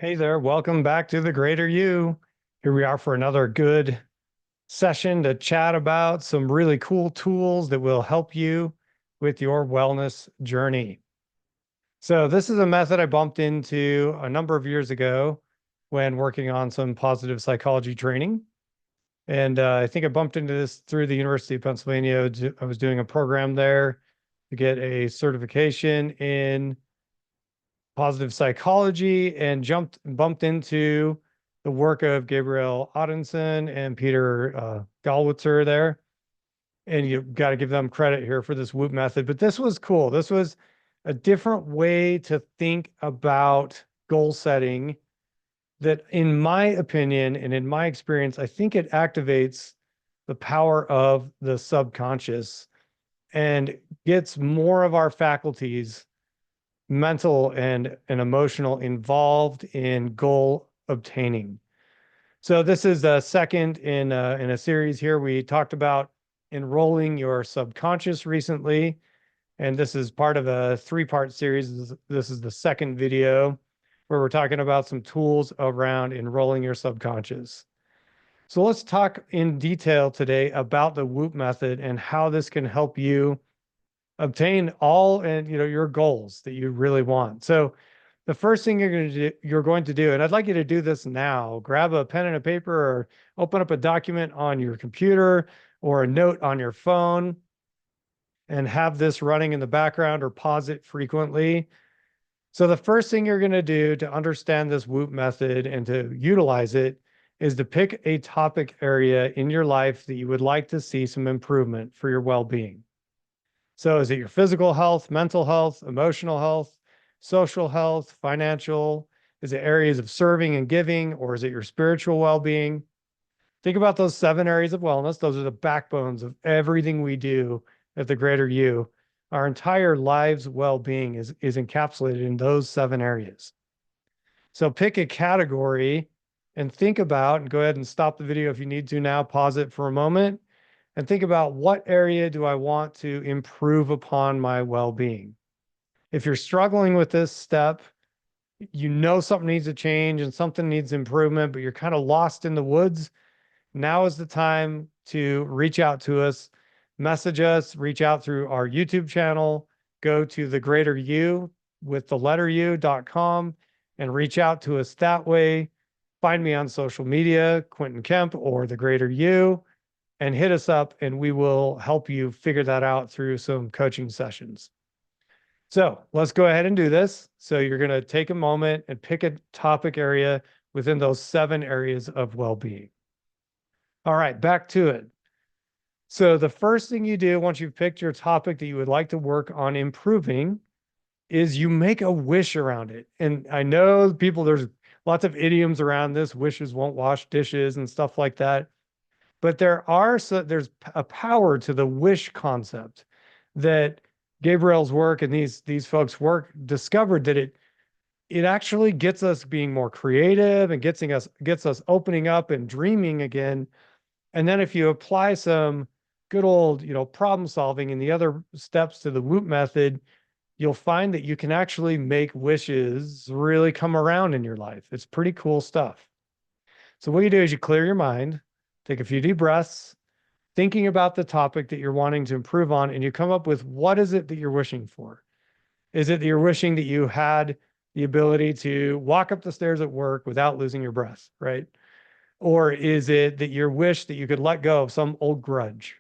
Hey there, welcome back to the Greater You. Here we are for another good session to chat about some really cool tools that will help you with your wellness journey. So, this is a method I bumped into a number of years ago when working on some positive psychology training. And I think I bumped into this through the University of Pennsylvania. I was doing a program there to get a certification in positive psychology and bumped into the work of Gabriel Ottenson and Peter Gallwitzer there. And you got to give them credit here for this WHOOP method. But this was cool. This was a different way to think about goal setting that, in my opinion and in my experience, I think it activates the power of the subconscious and gets more of our faculties, mental and emotional, involved in goal obtaining. So this is the second in a series here. We talked about enrolling your subconscious recently, and this is part of a three-part series. This is the second video where we're talking about some tools around enrolling your subconscious. So let's talk in detail today about the WHOOP method and how this can help you obtain all and your goals that you really want. So the first thing you're going to do, and I'd like you to do this now, grab a pen and a paper or open up a document on your computer or a note on your phone and have this running in the background or pause it frequently. So the first thing you're going to do to understand this WHOOP method and to utilize it is to pick a topic area in your life that you would like to see some improvement for your well-being. So is it your physical health, mental health, emotional health, social health, financial? Is it areas of serving and giving, or is it your spiritual well-being? Think about those 7 areas of wellness. Those are the backbones of everything we do at the Greater You. Our entire lives' well-being is encapsulated in those 7 areas. So pick a category and think about, and go ahead and stop the video if you need to now, pause it for a moment, and think about, what area do I want to improve upon my well-being? If you're struggling with this step, something needs to change and something needs improvement, but you're kind of lost in the woods, now is the time to reach out to us, message us, reach out through our YouTube channel, go to the Greater You with the letter U.com and reach out to us that way. Find me on social media, Quentin Kemp or the Greater You, and hit us up and we will help you figure that out through some coaching sessions. So let's go ahead and do this. So you're going to take a moment and pick a topic area within those 7 areas of well-being. All right, back to it. So the first thing you do once you've picked your topic that you would like to work on improving is you make a wish around it. And I know there's lots of idioms around this, wishes won't wash dishes and stuff like that. But there's a power to the wish concept that Gabriel's work and these folks' work discovered, that it actually gets us being more creative and gets us opening up and dreaming again. And then if you apply some good old, problem solving and the other steps to the WHOOP method, you'll find that you can actually make wishes really come around in your life. It's pretty cool stuff. So what you do is you clear your mind, take a few deep breaths, thinking about the topic that you're wanting to improve on, and you come up with, what is it that you're wishing for? Is it that you're wishing that you had the ability to walk up the stairs at work without losing your breath, right? Or is it that you wish that you could let go of some old grudge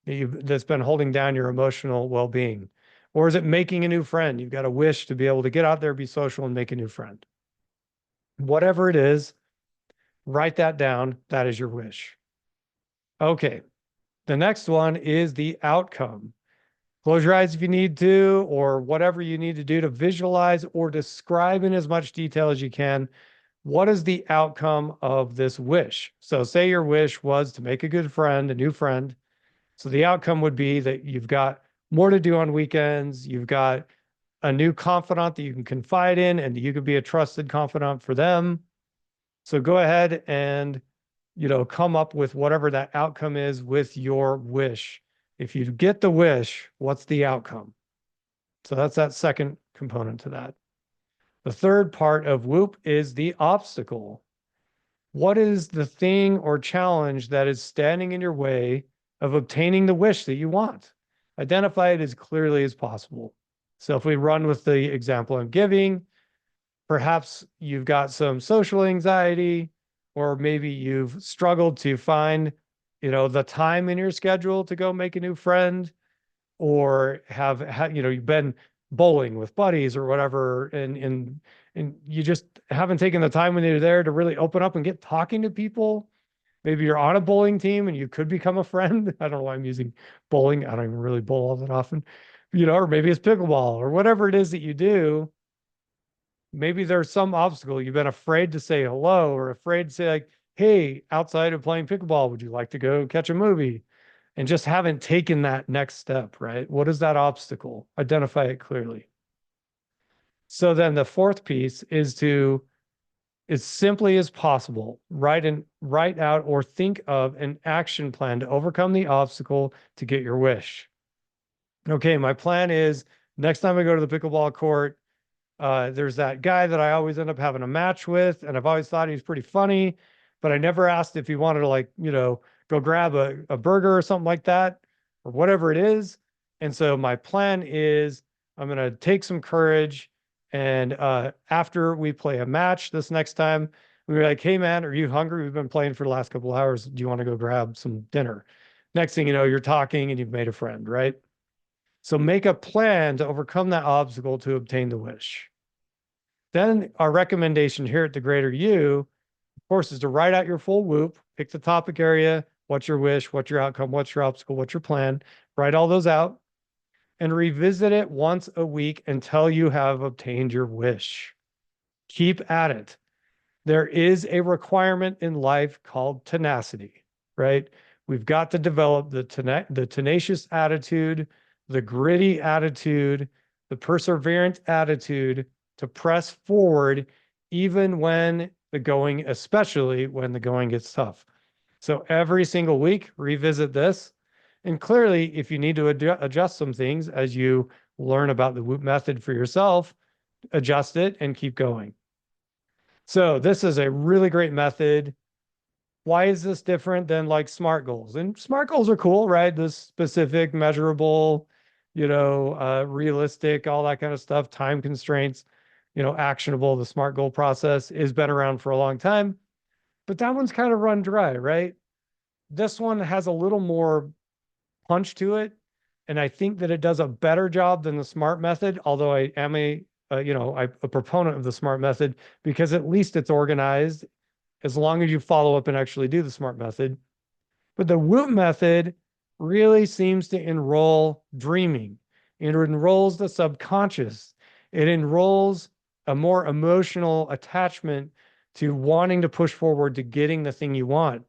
that's been holding down your emotional well-being? Or is it making a new friend? You've got a wish to be able to get out there, be social, and make a new friend. Whatever it is, write that down. That is your wish. Okay. The next one is the outcome. Close your eyes if you need to, or whatever you need to do to visualize or describe in as much detail as you can. What is the outcome of this wish? So say your wish was to make a good friend, a new friend. So the outcome would be that you've got more to do on weekends. You've got a new confidant that you can confide in, and you could be a trusted confidant for them. So go ahead and come up with whatever that outcome is with your wish. If you get the wish, what's the outcome? So that's that second component to that. The third part of WHOOP is the obstacle. What is the thing or challenge that is standing in your way of obtaining the wish that you want? Identify it as clearly as possible. So if we run with the example I'm giving, perhaps you've got some social anxiety, or maybe you've struggled to find, the time in your schedule to go make a new friend, or you've been bowling with buddies or whatever, and you just haven't taken the time when you're there to really open up and get talking to people. Maybe you're on a bowling team and you could become a friend. I don't know why I'm using bowling. I don't even really bowl all that often, or maybe it's pickleball or whatever it is that you do. Maybe there's some obstacle. You've been afraid to say hello, or afraid to say, like, hey, outside of playing pickleball, would you like to go catch a movie? And just haven't taken that next step, right? What is that obstacle? Identify it clearly. So then the fourth piece is to, as simply as possible, write out or think of an action plan to overcome the obstacle to get your wish. Okay, my plan is next time I go to the pickleball court, there's that guy that I always end up having a match with, and I've always thought he's pretty funny, but I never asked if he wanted to, like, go grab a burger or something like that, or whatever it is. And so my plan is I'm going to take some courage, and after we play a match this next time, we're like, hey man, are you hungry? We've been playing for the last couple of hours. Do you want to go grab some dinner? Next thing you know, you're talking and you've made a friend, right? So make a plan to overcome that obstacle to obtain the wish. Then our recommendation here at the Greater You, of course, is to write out your full WHOOP, pick the topic area, what's your wish, what's your outcome, what's your obstacle, what's your plan, write all those out, and revisit it once a week until you have obtained your wish. Keep at it. There is a requirement in life called tenacity, right? We've got to develop the tenacious attitude, the gritty attitude, the perseverant attitude to press forward, even when especially when the going gets tough. So every single week, revisit this. And clearly, if you need to adjust some things as you learn about the WHOOP method for yourself, adjust it and keep going. So this is a really great method. Why is this different than like SMART goals? And SMART goals are cool, right? The specific, measurable, realistic, all that kind of stuff, time constraints, actionable. The SMART goal process has been around for a long time, but that one's kind of run dry, right? This one has a little more punch to it. And I think that it does a better job than the SMART method, although I am a proponent of the SMART method because at least it's organized as long as you follow up and actually do the SMART method. But the WHOOP method really seems to enroll dreaming. It enrolls the subconscious. It enrolls a more emotional attachment to wanting to push forward to getting the thing you want.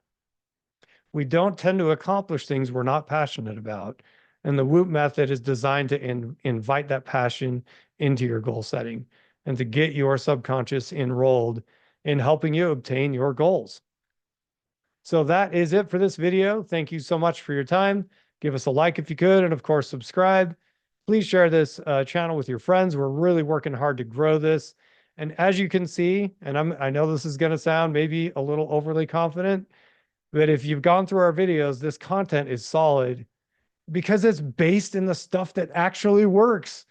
We don't tend to accomplish things we're not passionate about. And the WHOOP method is designed to invite that passion into your goal setting and to get your subconscious enrolled in helping you obtain your goals. So that is it for this video. Thank you so much for your time. Give us a like if you could, and of course, subscribe. Please share this channel with your friends. We're really working hard to grow this. And as you can see, and I know this is going to sound maybe a little overly confident, but if you've gone through our videos, this content is solid because it's based in the stuff that actually works.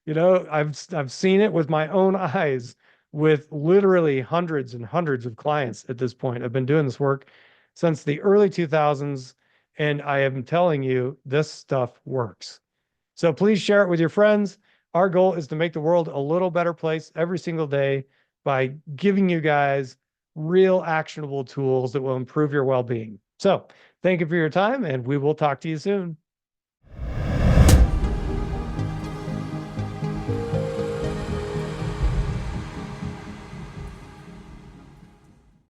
I've seen it with my own eyes with literally hundreds and hundreds of clients at this point. I've been doing this work since the early 2000s, and I am telling you, this stuff works. So please share it with your friends. Our goal is to make the world a little better place every single day by giving you guys real actionable tools that will improve your well-being. So thank you for your time, and we will talk to you soon.